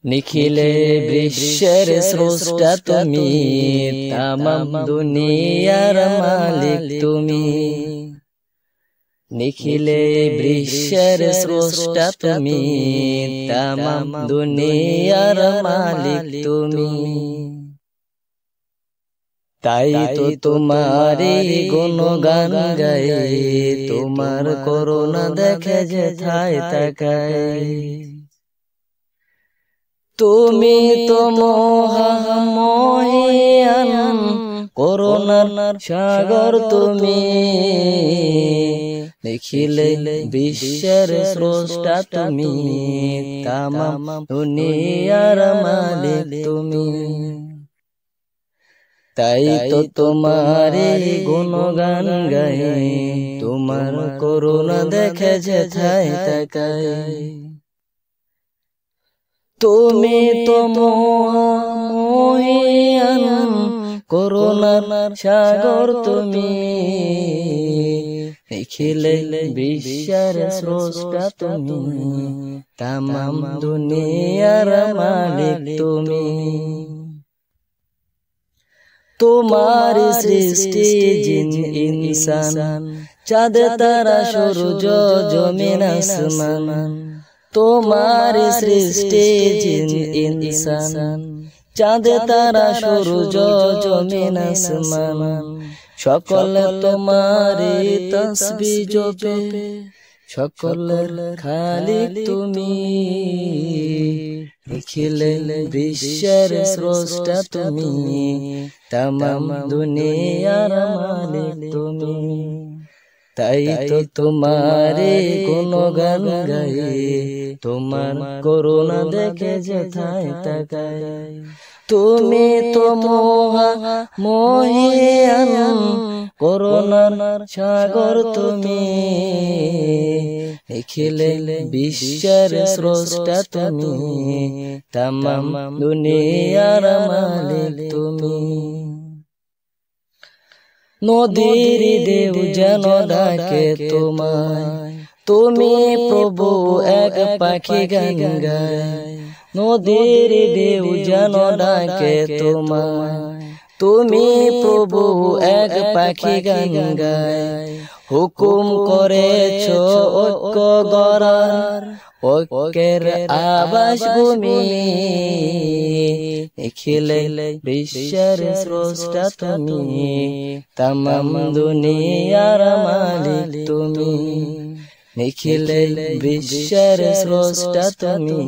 নিখিলে বিশ্বের স্রষ্টা তুমি, তামাম দুনিয়ার মালিক তুমি। নিখিলে বিশ্বের স্রষ্টা তুমি, তামাম দুনিয়ার মালিক তুমি। তাই তো তোমারই গুণগান গাই, তোমার করুণা দেখে যেথায় তাকাই। তুমি তো মহামহিয়ান, করুণার সাগর তুমি। নিখিলে বিশ্বের স্রষ্টা তুমি, তামাম দুনিয়ার মালিক তুমি। তাই তো তোমারই গুণগান গাই, তোমার করুণা দেখে যেথায় তাকাই। তুমি তো মহামহিয়ান, করুণার সাগর তুমি। নিখিলে বিশ্বের স্রষ্টা তুমি, তামাম দুনিয়ার মালিক তুমি। তোমার সৃষ্টি জিন ইনসান, চাঁদ তারা সূর্য জমিন আসমান। তোমার সৃষ্টি জিন ইনসান, চাঁদ তারা সূর্য জমিন আসমান। সকলে তোমারি তসবিহ জপে, সকলের খালিক তুমি। নিখিলে বিশ্বের স্রষ্টা তুমি, তামাম দুনিয়ার মালিক তুমি। তাই তো তোমারে গুণগান গাই, তোমার করুণা দেখে যেথায় তাকাই। তুমি তো মহামহিয়ান, করুণার সাগর তুমি। নিখিলে বিশ্বের স্রষ্টা তুমি, তামাম দুনিয়ার মালিক তুমি। নদীর ঢেউ যেন ডাকে তোমায়, তুমি প্রভু এক পাখি গান গায়। নদীর ঢেউ যেন ডাকে তোমায়, তুমি প্রভু এক পাখি গান গায়। হুকুম করেছ ঐক্য গড়ার, ঐক্যের আবাস ভূমি। নিখিলে বিশ্বের স্রষ্টা তুমি, তামাম দুনিয়ার মালিক তুমি। নিখিলে বিশ্বের স্রষ্টা তুমি।